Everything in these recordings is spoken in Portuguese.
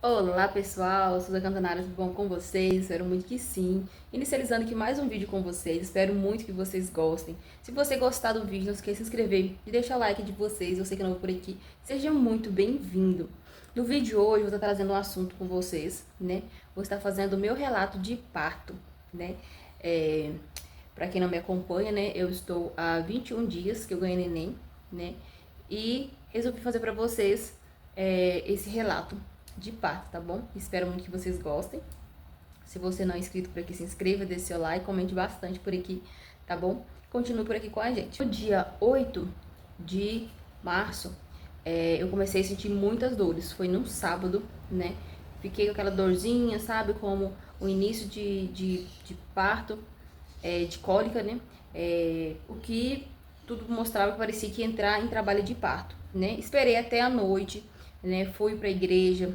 Olá pessoal, Suza Cantanara, tudo bom com vocês? Espero muito que sim. Inicializando aqui mais um vídeo com vocês, espero muito que vocês gostem. Se você gostar do vídeo, não esqueça de se inscrever e deixar o like de vocês, você que é novo por aqui, seja muito bem-vindo. No vídeo de hoje, eu vou estar trazendo um assunto com vocês, né? Vou estar fazendo o meu relato de parto, né? Para quem não me acompanha, né? Eu estou há 21 dias que eu ganhei neném, né? E resolvi fazer para vocês esse relato de parto, tá bom? Espero muito que vocês gostem. Se você não é inscrito por aqui, se inscreva, deixe seu like, comente bastante por aqui, tá bom? Continue por aqui com a gente. No dia 8 de março, eu comecei a sentir muitas dores. Foi num sábado, né? Fiquei com aquela dorzinha, sabe? Como o início de parto, de cólica, né? O que tudo mostrava que parecia que ia entrar em trabalho de parto, né? Esperei até a noite, né? Fui para a igreja,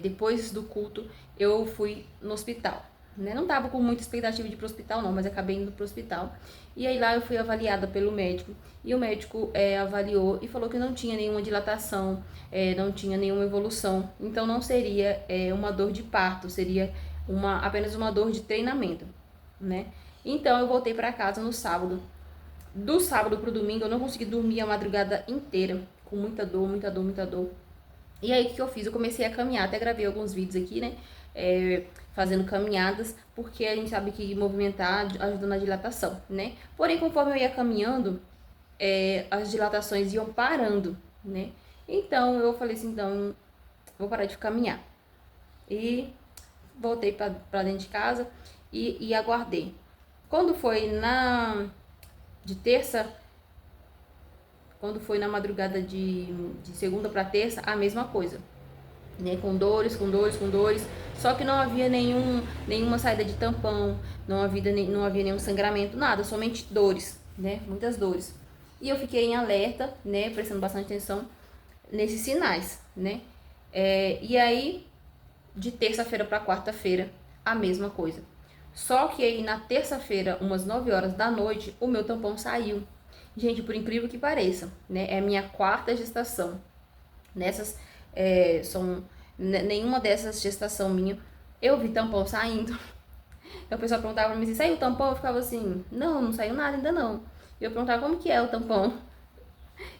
depois do culto, eu fui no hospital. Né? Não tava com muita expectativa de ir pro hospital, não, mas acabei indo pro hospital. E aí lá eu fui avaliada pelo médico. E o médico avaliou e falou que não tinha nenhuma dilatação, não tinha nenhuma evolução. Então não seria uma dor de parto, seria apenas uma dor de treinamento, né? Então eu voltei para casa no sábado. Do sábado pro domingo eu não consegui dormir a madrugada inteira, com muita dor, muita dor, muita dor. E aí, o que eu fiz? Eu comecei a caminhar, até gravei alguns vídeos aqui, né? Fazendo caminhadas, porque a gente sabe que movimentar ajuda na dilatação, né? Porém, conforme eu ia caminhando, as dilatações iam parando, né? Então, eu falei assim, então, vou parar de caminhar. E voltei pra dentro de casa e aguardei. Quando foi de terça, quando foi na madrugada de segunda para terça, a mesma coisa. Né, com dores, com dores, com dores, só que não havia nenhuma saída de tampão, não havia nenhum sangramento, nada, somente dores, né, muitas dores. E eu fiquei em alerta, né, prestando bastante atenção nesses sinais, né, e aí, de terça-feira para quarta-feira, a mesma coisa. Só que aí na terça-feira, umas 9 horas da noite, o meu tampão saiu. Gente, por incrível que pareça, né, é a minha quarta gestação. Nessas, nenhuma dessas gestação minha, eu vi tampão saindo. Então o pessoal perguntava pra mim se saiu o tampão, eu ficava assim, não, não saiu nada ainda não. E eu perguntava como que é o tampão.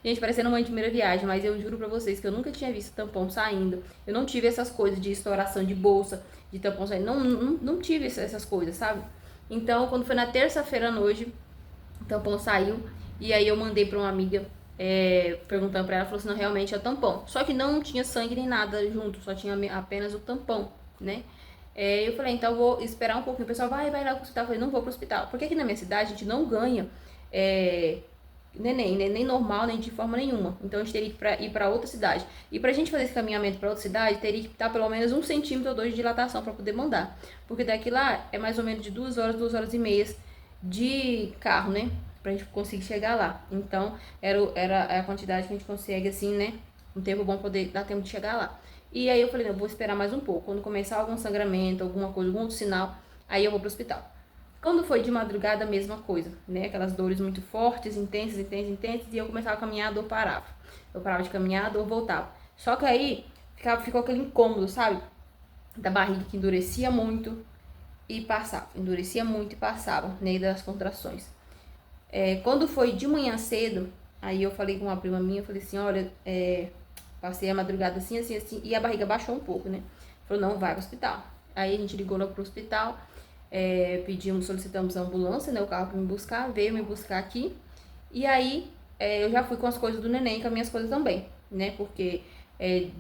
Gente, parecendo mãe de primeira viagem, mas eu juro pra vocês que eu nunca tinha visto tampão saindo. Eu não tive essas coisas de estouração de bolsa, de tampão saindo. Não tive essas coisas, sabe? Então, quando foi na terça-feira à noite, o tampão saiu. E aí eu mandei pra uma amiga perguntando pra ela, falou assim, não, realmente é tampão. Só que não tinha sangue nem nada junto, só tinha apenas o tampão, né? Eu falei, então eu vou esperar um pouquinho. O pessoal vai lá pro hospital. Eu falei, não vou pro hospital. Porque aqui na minha cidade a gente não ganha nem normal, nem de forma nenhuma. Então a gente teria que ir pra outra cidade. E pra gente fazer esse caminhamento pra outra cidade, teria que estar pelo menos 1 centímetro ou 2 de dilatação pra poder mandar. Porque daqui lá é mais ou menos de 2 horas e meia de carro, né? Pra gente conseguir chegar lá. Então, era a quantidade que a gente consegue, assim, né? Um tempo bom poder dar tempo de chegar lá. E aí eu falei, não, eu vou esperar mais um pouco. Quando começar algum sangramento, alguma coisa, algum outro sinal, aí eu vou pro hospital. Quando foi de madrugada, a mesma coisa, né? Aquelas dores muito fortes, intensas, intensas, intensas, e eu começava a caminhar, a dor parava. Eu parava de caminhar, a dor voltava. Só que aí ficou aquele incômodo, sabe? Da barriga que endurecia muito e passava. Endurecia muito e passava, né? Das contrações. Quando foi de manhã cedo, aí eu falei com uma prima minha, eu falei assim, olha, passei a madrugada assim, assim, assim, e a barriga baixou um pouco, né? Falou, não, vai pro hospital. Aí a gente ligou lá pro hospital, solicitamos a ambulância, né, o carro pra me buscar, veio me buscar aqui, e aí eu já fui com as coisas do neném, com as minhas coisas também, né, porque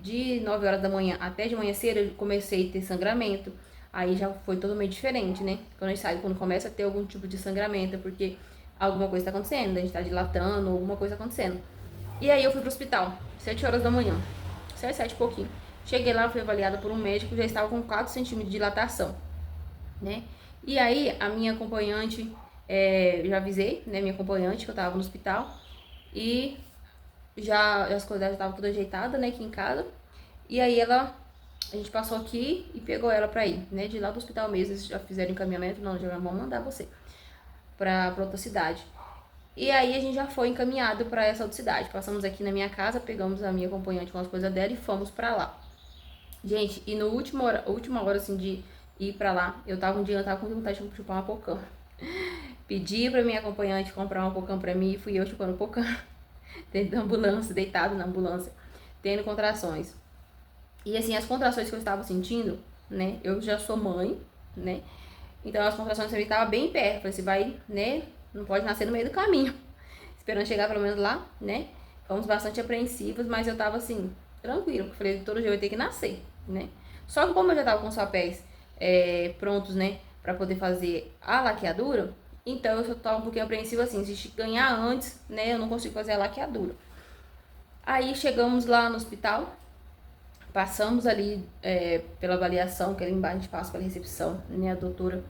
de 9 horas da manhã até de manhã cedo eu comecei a ter sangramento, aí já foi totalmente diferente, né, quando a gente sabe, quando começa a ter algum tipo de sangramento, é porque alguma coisa tá acontecendo, a gente tá dilatando, alguma coisa acontecendo. E aí eu fui pro hospital, 7 horas da manhã, 7 e pouquinho. Cheguei lá, fui avaliada por um médico, já estava com 4 centímetros de dilatação, né? E aí a minha acompanhante, já avisei, né, minha acompanhante que eu tava no hospital e já as coisas já estavam tudo ajeitadas, né, aqui em casa. E aí a gente passou aqui e pegou ela pra ir, né, de lá do hospital mesmo, eles já fizeram encaminhamento, não, já vão mandar você pra outra cidade. E aí a gente já foi encaminhado para essa outra cidade. Passamos aqui na minha casa, pegamos a minha acompanhante com as coisas dela e fomos para lá. Gente, e no última hora, assim, de ir pra lá, eu tava com vontade de chupar uma pocã. Pedi pra minha acompanhante comprar uma pocã pra mim e fui eu chupando pocã dentro da ambulância, deitado na ambulância, tendo contrações. E assim, as contrações que eu estava sentindo, né? Eu já sou mãe, né? Então as contrações também estavam bem perto. Falei assim, vai, né? Não pode nascer no meio do caminho. Esperando chegar pelo menos lá, né? Fomos bastante apreensivos, mas eu tava assim, tranquilo. Falei, todo dia vai ter que nascer, né? Só que como eu já tava com os papéis prontos, né? Pra poder fazer a laqueadura, então eu só tava um pouquinho apreensiva assim, se ganhar antes, né? Eu não consigo fazer a laqueadura. Aí chegamos lá no hospital, passamos ali pela avaliação, que ali embaixo a gente passa pela recepção, né? A doutora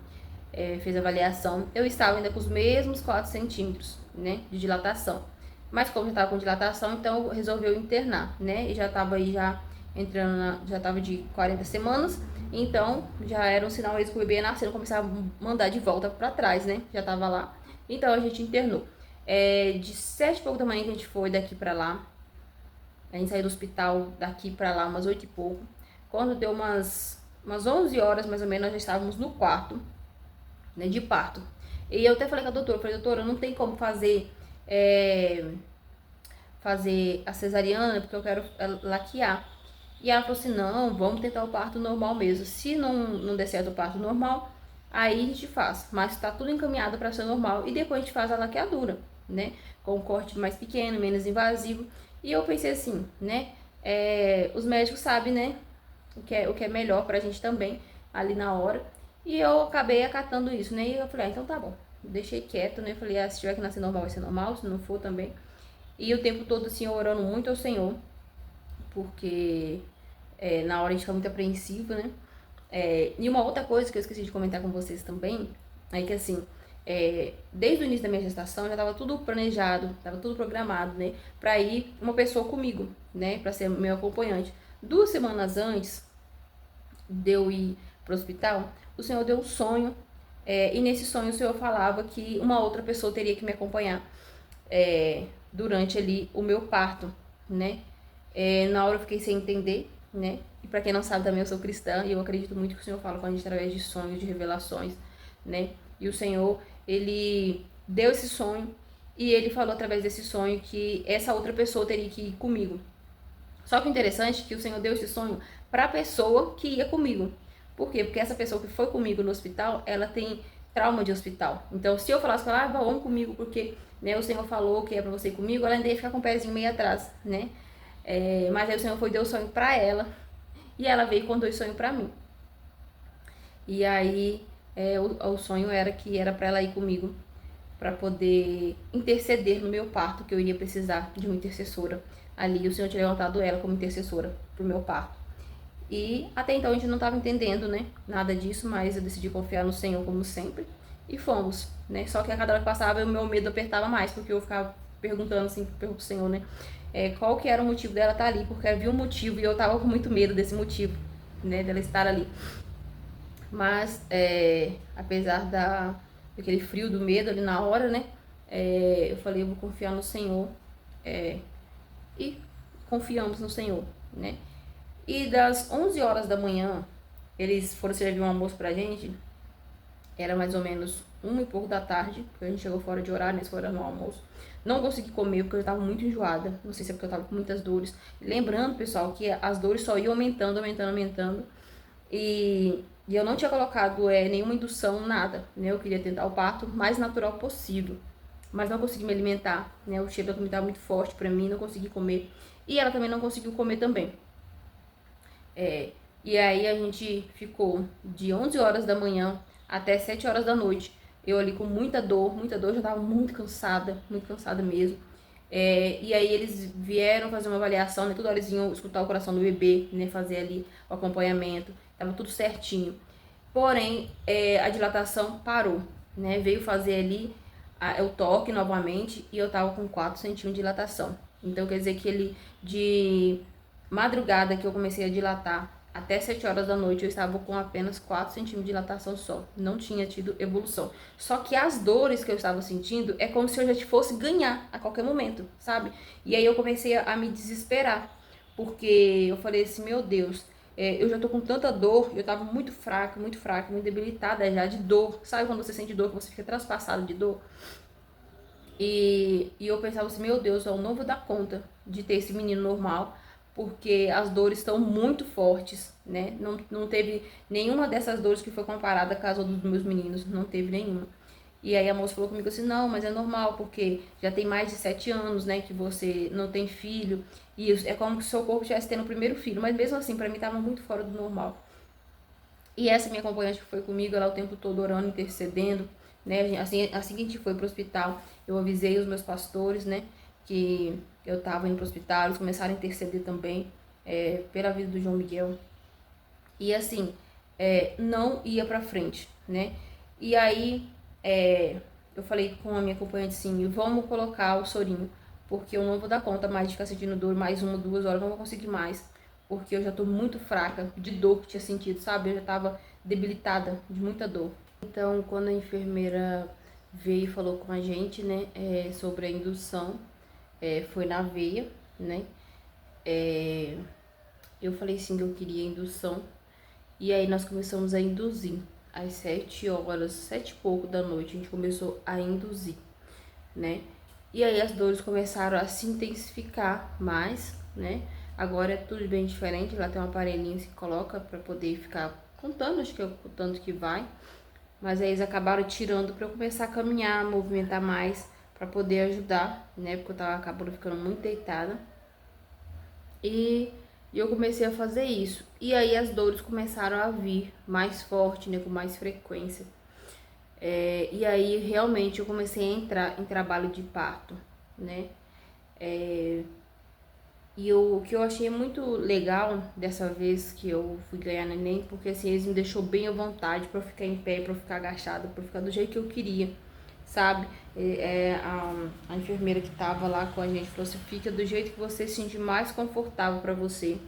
fez a avaliação. Eu estava ainda com os mesmos 4 centímetros, né? De dilatação. Mas como já estava com dilatação, então resolveu internar, né? E já estava aí já entrando já estava de 40 semanas. Então já era um sinal mesmo que o bebê ia nascer, não começava a mandar de volta para trás, né? Já estava lá. Então a gente internou. De 7 e pouco da manhã que a gente foi daqui para lá. A gente saiu do hospital daqui pra lá umas 8 e pouco. Quando deu umas 11 horas, mais ou menos, nós já estávamos no quarto, né, de parto. E eu até falei com a doutora, falei, doutora, não tem como fazer a cesariana, porque eu quero laquear. E ela falou assim, não, vamos tentar o parto normal mesmo. Se não der certo o parto normal, aí a gente faz. Mas tá tudo encaminhado para ser normal. E depois a gente faz a laqueadura, né? Com um corte mais pequeno, menos invasivo. E eu pensei assim, né? Os médicos sabem, né? O que é melhor pra gente também, ali na hora. E eu acabei acatando isso, né? E eu falei, então tá bom. Deixei quieto, né? Falei, se tiver que nascer normal, vai ser normal. Se não for, também. E o tempo todo, assim, orando muito ao Senhor. Porque na hora a gente fica muito apreensivo, né? E uma outra coisa que eu esqueci de comentar com vocês também, é que assim, desde o início da minha gestação já estava tudo planejado, estava tudo programado, né? Pra ir uma pessoa comigo, né? Pra ser meu acompanhante. 2 semanas antes de eu ir pro hospital, o Senhor deu um sonho, e nesse sonho o Senhor falava que uma outra pessoa teria que me acompanhar durante ali o meu parto, né? Na hora eu fiquei sem entender, né? E pra quem não sabe também eu sou cristã e eu acredito muito que o Senhor fala com a gente através de sonhos, de revelações, né? E o Senhor, ele deu esse sonho e ele falou através desse sonho que essa outra pessoa teria que ir comigo. Só que o interessante é que o Senhor deu esse sonho para a pessoa que ia comigo. Por quê? Porque essa pessoa que foi comigo no hospital, ela tem trauma de hospital. Então, se eu falasse com ela, vamos comigo, porque né, o Senhor falou que é para você ir comigo, ela ainda ia ficar com o pezinho meio atrás, né? Mas aí o Senhor foi deu o sonho para ela e ela veio com 2 sonhos para mim. E aí o sonho era que era para ela ir comigo para poder interceder no meu parto, que eu iria precisar de uma intercessora. Ali o Senhor tinha levantado ela como intercessora pro meu parto. E até então a gente não estava entendendo, né, nada disso, mas eu decidi confiar no Senhor como sempre e fomos, né? Só que a cada hora que passava o meu medo apertava mais, porque eu ficava perguntando assim pro Senhor, né, qual que era o motivo dela estar ali, porque havia um motivo e eu tava com muito medo desse motivo, né, dela estar ali. Mas apesar daquele frio do medo ali na hora, né, eu falei, eu vou confiar no Senhor, e confiamos no Senhor, né. E das 11 horas da manhã, eles foram servir um almoço pra gente, era mais ou menos 1 e pouco da tarde, porque a gente chegou fora de horário, nesse horário no almoço. Não consegui comer porque eu estava muito enjoada, não sei se é porque eu estava com muitas dores. Lembrando, pessoal, que as dores só iam aumentando, aumentando, aumentando. E eu não tinha colocado nenhuma indução, nada, né? Eu queria tentar o parto o mais natural possível, mas não consegui me alimentar, né? O cheiro da comida estava muito forte pra mim, não consegui comer. E ela também não conseguiu comer também. E aí a gente ficou de 11 horas da manhã até 7 horas da noite. Eu ali com muita dor, já tava muito cansada mesmo. E aí eles vieram fazer uma avaliação, né? Toda hora eles iam escutar o coração do bebê, né? Fazer ali o acompanhamento, tava tudo certinho. Porém, a dilatação parou, né? Veio fazer ali o toque novamente e eu tava com 4 centímetros de dilatação. Então quer dizer que ele de madrugada que eu comecei a dilatar até 7 horas da noite eu estava com apenas 4 centímetros de dilatação só. Não tinha tido evolução. Só que as dores que eu estava sentindo é como se eu já fosse ganhar a qualquer momento, sabe? E aí eu comecei a me desesperar. Porque eu falei assim, meu Deus, eu já tô com tanta dor, eu tava muito fraca, muito debilitada já de dor. Sabe quando você sente dor, que você fica transpassado de dor? E eu pensava assim, meu Deus, eu não vou dar conta de ter esse menino normal, porque as dores estão muito fortes, né? Não teve nenhuma dessas dores que foi comparada com as outras dos meus meninos, não teve nenhuma. E aí a moça falou comigo assim, não, mas é normal, porque já tem mais de 7 anos, né, que você não tem filho, e é como se seu corpo estivesse tendo o primeiro filho, mas mesmo assim, pra mim tava muito fora do normal. E essa minha acompanhante que foi comigo, ela o tempo todo orando, intercedendo, né? Assim que a gente foi pro hospital, eu avisei os meus pastores, né? Que eu tava indo pro hospital, eles começaram a interceder também, pela vida do João Miguel. E assim, não ia pra frente, né? E aí, eu falei com a minha acompanhante assim, vamos colocar o sorinho, porque eu não vou dar conta mais de ficar sentindo dor mais 1, 2 horas, não vou conseguir mais, porque eu já tô muito fraca de dor que tinha sentido, sabe? Eu já tava debilitada de muita dor. Então, quando a enfermeira veio e falou com a gente, né, sobre a indução, foi na veia, né? Eu falei sim que eu queria indução. E aí nós começamos a induzir. Às 7 horas, 7 e pouco da noite, a gente começou a induzir, né? E aí as dores começaram a se intensificar mais, né? Agora é tudo bem diferente, lá tem um aparelhinho que se coloca para poder ficar contando, acho que é o tanto que vai. Mas aí eles acabaram tirando para eu começar a caminhar, movimentar mais, para poder ajudar, né? Porque eu tava acabando ficando muito deitada. E eu comecei a fazer isso. E aí as dores começaram a vir mais forte, né, com mais frequência. E aí realmente eu comecei a entrar em trabalho de parto, né? O que eu achei muito legal dessa vez que eu fui ganhar neném, porque assim, eles me deixou bem à vontade pra eu ficar em pé, pra eu ficar agachada, pra eu ficar do jeito que eu queria, sabe? A enfermeira que tava lá com a gente falou assim, fica do jeito que você se sentir mais confortável pra você.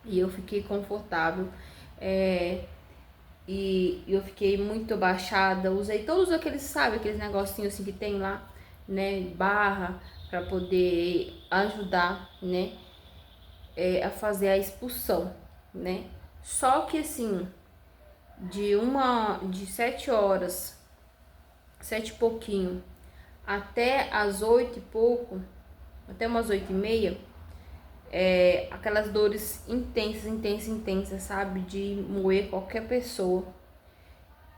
E eu fiquei confortável. E eu fiquei muito abaixada. Usei todos aqueles, sabe, aqueles negocinhos assim que tem lá, né? Barra, pra poder ajudar, né? A fazer a expulsão, né? Só que assim, de 7 horas, 7 e pouquinho, até as 8 e pouco, até umas 8 e meia, aquelas dores intensas, sabe? De moer qualquer pessoa.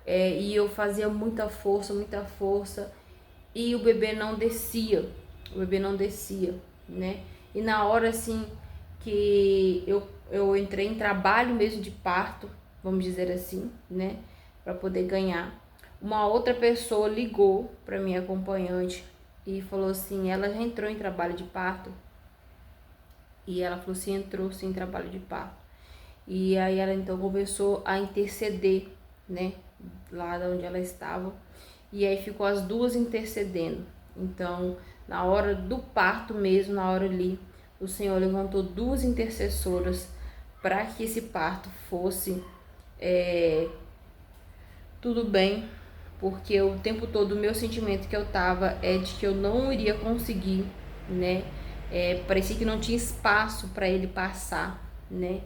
E eu fazia muita força, e o bebê não descia, né? E na hora, assim, que eu entrei em trabalho mesmo de parto, vamos dizer assim, né? Pra poder ganhar. Uma outra pessoa ligou pra minha acompanhante e falou assim, ela já entrou em trabalho de parto? E ela falou assim, entrou sim em trabalho de parto. E aí ela então começou a interceder, né, lá de onde ela estava. E aí ficou as duas intercedendo. Então, na hora do parto mesmo, na hora ali, o Senhor levantou duas intercessoras para que esse parto fosse tudo bem, porque o tempo todo o meu sentimento que eu tava é de que eu não iria conseguir, né? Parecia que não tinha espaço para ele passar, né?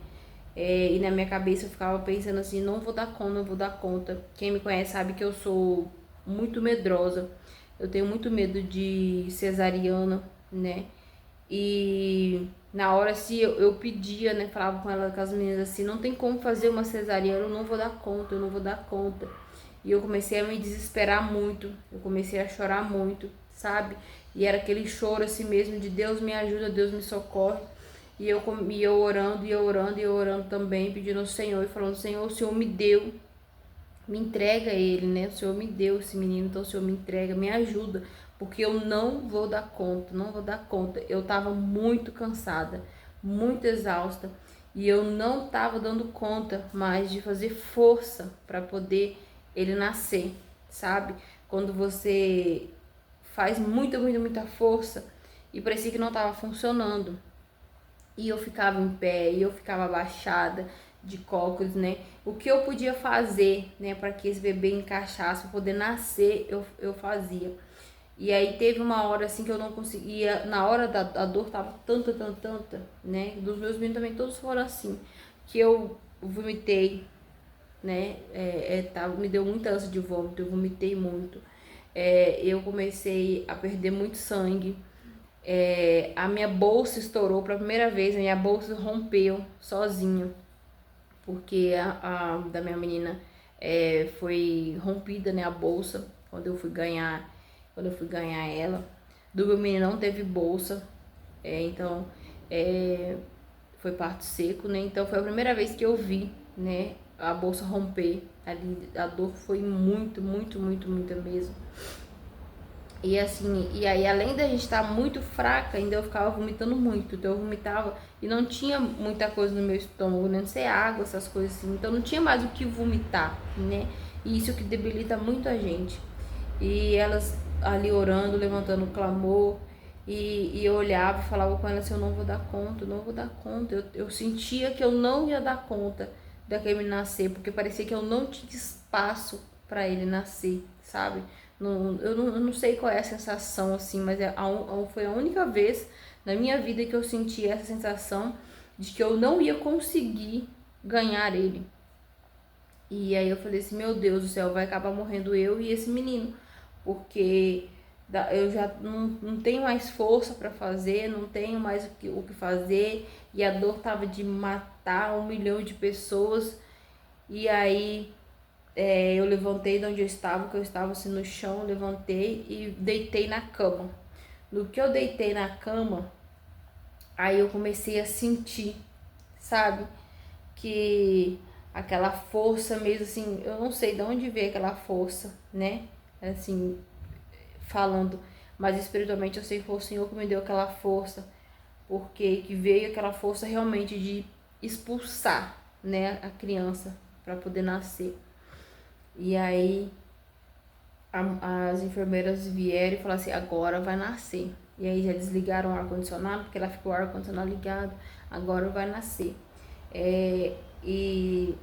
E na minha cabeça eu ficava pensando assim, não vou dar conta, não vou dar conta. Quem me conhece sabe que eu sou muito medrosa. Eu tenho muito medo de cesariana, né? E na hora assim eu pedia, né? Falava com ela, com as meninas assim, não tem como fazer uma cesariana, eu não vou dar conta, eu não vou dar conta. E eu comecei a me desesperar muito, eu comecei a chorar muito, sabe? E era aquele choro assim mesmo de Deus me ajuda, Deus me socorre. E eu orando, e eu orando também, pedindo ao Senhor e falando, Senhor, o Senhor me deu, me entrega ele, né? O Senhor me deu esse menino, então o Senhor me entrega, me ajuda, porque eu não vou dar conta, não vou dar conta. Eu tava muito cansada, muito exausta, e eu não tava dando conta mais de fazer força para poder ele nascer, sabe? Quando você faz muita força e parecia que não tava funcionando. E eu ficava em pé, e eu ficava abaixada de cócoras, né? O que eu podia fazer, né, para que esse bebê encaixasse, para poder nascer, eu fazia. E aí teve uma hora assim que eu não conseguia, na hora da dor tava tanta, né? Dos meus meninos também todos foram assim. que eu vomitei, né? Me deu muita ânsia de vômito, eu vomitei muito. Eu comecei a perder muito sangue. A minha bolsa estourou pela primeira vez, a minha bolsa rompeu sozinha, porque a da minha menina foi rompida, né, a bolsa, quando eu fui ganhar ela. Do meu menino não teve bolsa, então foi parto seco, né? Então foi a primeira vez que eu vi, né, a bolsa romper ali. A dor foi muito, muito, muito, muita mesmo. E assim, e aí além da gente estar muito fraca, ainda eu ficava vomitando muito. Então eu vomitava e não tinha muita coisa no meu estômago, nem ser água, essas coisas assim. Então não tinha mais o que vomitar, né? E isso que debilita muito a gente. E elas ali orando, levantando clamor, e eu olhava e falava com elas assim, eu não vou dar conta, eu não vou dar conta. Eu sentia que eu não ia dar conta daquele nascer, porque parecia que eu não tinha espaço para ele nascer, sabe? Eu não sei qual é a sensação assim, mas foi a única vez na minha vida que eu senti essa sensação de que eu não ia conseguir ganhar ele. E aí eu falei assim, meu Deus do céu, vai acabar morrendo eu e esse menino, porque eu já não tenho mais força para fazer, não tenho mais o que fazer, e a dor tava de matar 1 milhão de pessoas. E aí eu levantei de onde eu estava, que eu estava assim no chão, levantei e deitei na cama. No que eu deitei na cama, aí eu comecei a sentir, sabe, que aquela força mesmo assim, eu não sei de onde veio aquela força, né? Assim, falando, mas espiritualmente eu sei que foi o Senhor que me deu aquela força, porque que veio aquela força realmente de expulsar, né, a criança para poder nascer. E aí as enfermeiras vieram e falaram assim, agora vai nascer. E aí já desligaram o ar-condicionado, porque ela ficou o ar-condicionado ligado, agora vai nascer.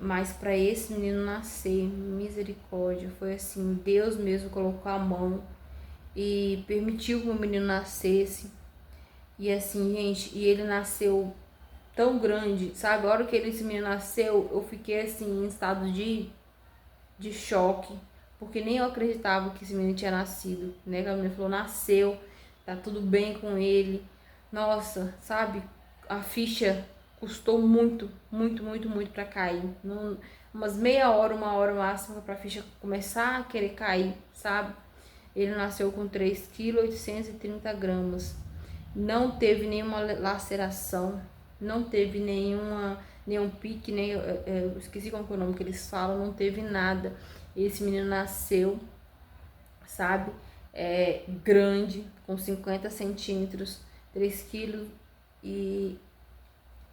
Mas para esse menino nascer, misericórdia, foi assim, Deus mesmo colocou a mão e permitiu que o menino nascesse. E assim, gente, e ele nasceu tão grande, sabe? A hora que esse menino nasceu, eu fiquei assim, em estado de choque, porque nem eu acreditava que esse menino tinha nascido, né? Que a menina falou, nasceu, tá tudo bem com ele. Nossa, sabe? A ficha custou muito, muito, muito, muito pra cair. Umas meia hora, 1 hora máxima pra ficha começar a querer cair, sabe? Ele nasceu com 3,830 kg. Não teve nenhuma laceração, não teve nenhum pique, nem eu esqueci qual é o nome que eles falam, não teve nada. Esse menino nasceu, sabe, grande, com 50 centímetros, 3 kg e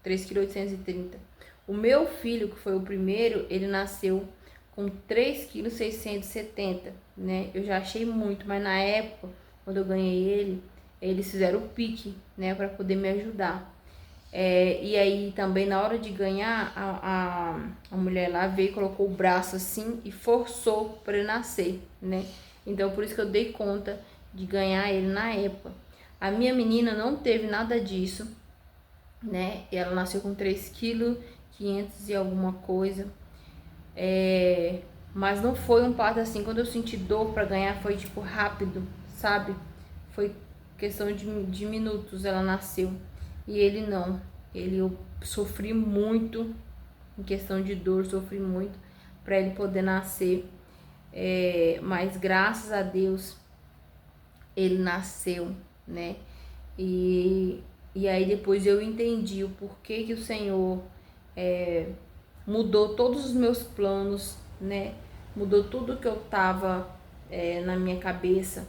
3,830 kg. O meu filho, que foi o primeiro, ele nasceu com 3,670 kg, né? Eu já achei muito, mas na época, quando eu ganhei ele, eles fizeram o pique, né, para poder me ajudar. E aí também na hora de ganhar, a mulher lá veio e colocou o braço assim e forçou para ele nascer, né? Então por isso que eu dei conta de ganhar ele na época. A minha menina não teve nada disso, né? Ela nasceu com 3,5 kg e alguma coisa. Mas não foi um parto assim, quando eu senti dor para ganhar foi tipo rápido, sabe? Foi questão de minutos ela nasceu. E ele não. Eu sofri muito em questão de dor, sofri muito para ele poder nascer. Mas graças a Deus ele nasceu, né? E aí depois eu entendi o porquê que o Senhor mudou todos os meus planos, né? Mudou tudo que eu tava na minha cabeça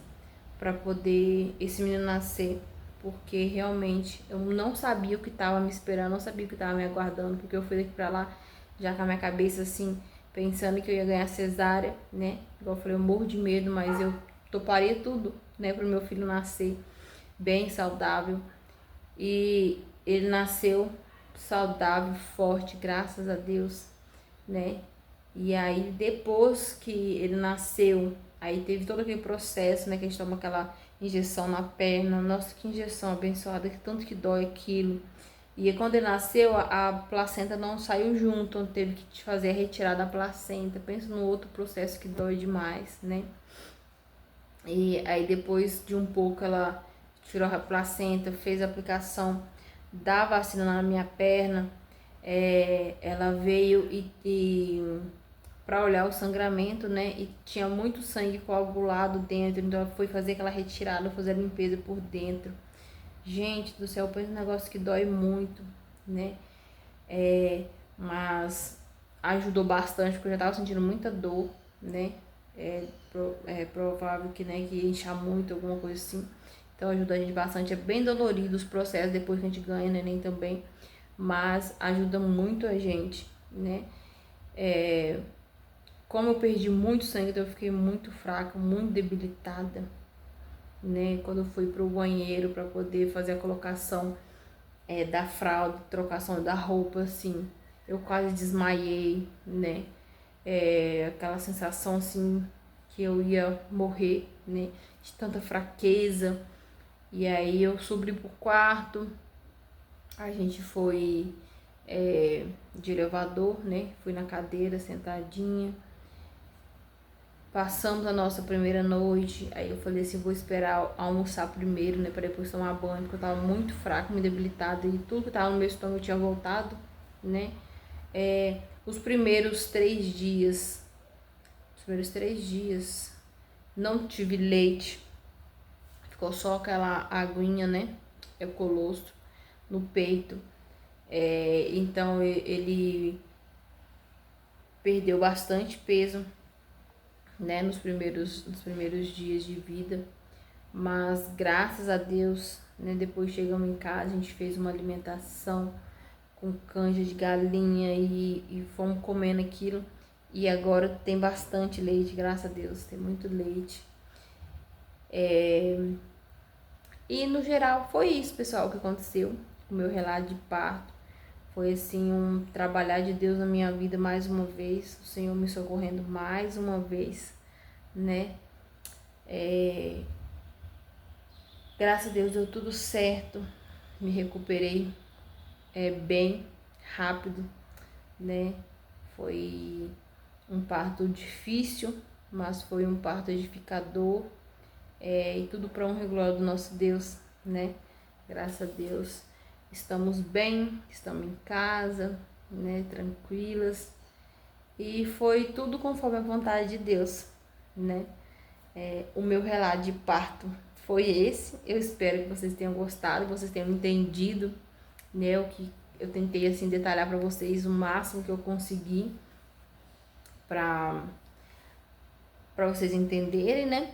para poder esse menino nascer, porque realmente eu não sabia o que tava me esperando, não sabia o que tava me aguardando, porque eu fui daqui para lá já com a minha cabeça assim, pensando que eu ia ganhar cesárea, né? Igual eu falei, eu morro de medo, mas eu toparia tudo, né, para o meu filho nascer bem saudável. E ele nasceu saudável, forte, graças a Deus, né? E aí depois que ele nasceu, aí teve todo aquele processo, né, que a gente toma aquela injeção na perna. Nossa, que injeção abençoada, que tanto que dói aquilo. E quando ele nasceu, a placenta não saiu junto, então teve que fazer a retirada da placenta. Pensa no outro processo que dói demais, né? E aí depois de um pouco ela tirou a placenta, fez a aplicação da vacina na minha perna. Ela veio e para olhar o sangramento, né? E tinha muito sangue coagulado dentro, então ela foi fazer aquela retirada, fazer a limpeza por dentro. Gente do céu, pensa um negócio que dói muito, né? Mas ajudou bastante, porque eu já tava sentindo muita dor, né? É provável que, né, que ia inchar muito, alguma coisa assim. Então ajuda a gente bastante. É bem dolorido os processos depois que a gente ganha neném também, mas ajuda muito a gente, né? Como eu perdi muito sangue, então eu fiquei muito fraca, muito debilitada, né? Quando eu fui pro banheiro para poder fazer a colocação da fralda, trocação da roupa, assim, eu quase desmaiei, né? Aquela sensação, assim, que eu ia morrer, né? De tanta fraqueza. E aí eu subi pro quarto, a gente foi de elevador, né? Fui na cadeira, sentadinha. Passamos a nossa primeira noite, aí eu falei assim, vou esperar almoçar primeiro, né, para depois tomar banho, porque eu tava muito fraca, muito debilitada e tudo que tava no meu estômago tinha voltado, né. Os primeiros 3 dias, não tive leite, ficou só aquela aguinha, né, colostro no peito, então ele perdeu bastante peso, né, nos primeiros dias de vida, mas graças a Deus, né, depois chegamos em casa, a gente fez uma alimentação com canja de galinha e fomos comendo aquilo, e agora tem bastante leite, graças a Deus, tem muito leite. E no geral foi isso, pessoal, que aconteceu, o meu relato de parto. Foi assim um trabalhar de Deus na minha vida mais uma vez, o Senhor me socorrendo mais uma vez, né? Graças a Deus deu tudo certo, me recuperei bem rápido, né? Foi um parto difícil, mas foi um parto edificador, e tudo para honra e glória do nosso Deus, né? Graças a Deus estamos bem, estamos em casa, né? Tranquilas, e foi tudo conforme a vontade de Deus, né? O meu relato de parto foi esse. Eu espero que vocês tenham gostado, vocês tenham entendido, né, o que eu tentei assim detalhar para vocês o máximo que eu consegui para vocês entenderem, né?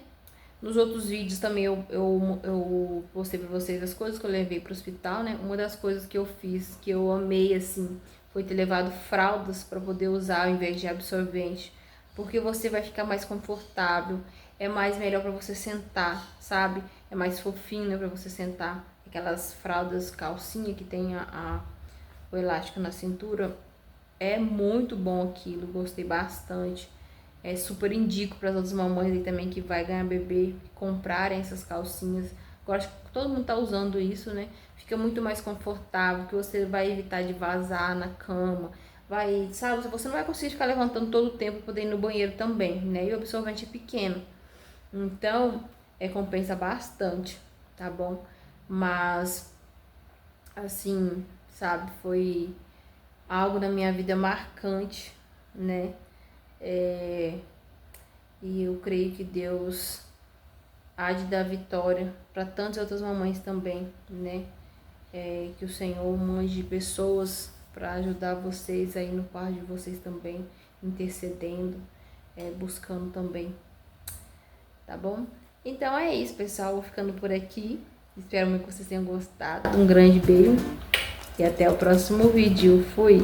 Nos outros vídeos também eu postei para vocês as coisas que eu levei para o hospital, né? Uma das coisas que eu fiz, que eu amei assim, foi ter levado fraldas para poder usar ao invés de absorvente, porque você vai ficar mais confortável, é mais melhor para você sentar, sabe? É mais fofinho, né, para você sentar. Aquelas fraldas calcinha que tem o elástico na cintura, é muito bom aquilo, gostei bastante. Super indico para as outras mamães aí também que vai ganhar bebê comprarem essas calcinhas. Agora acho que todo mundo tá usando isso, né? Fica muito mais confortável, que você vai evitar de vazar na cama. Vai, sabe, você não vai conseguir ficar levantando todo o tempo para poder ir no banheiro também, né? E o absorvente é pequeno. Então, compensa bastante, tá bom? Mas, assim, sabe, foi algo na minha vida marcante, né? E eu creio que Deus há de dar vitória para tantas outras mamães também, né? Que o Senhor mande pessoas para ajudar vocês aí no parto de vocês também, intercedendo, buscando também, tá bom? Então é isso, pessoal, vou ficando por aqui, espero muito que vocês tenham gostado, um grande beijo e até o próximo vídeo, fui!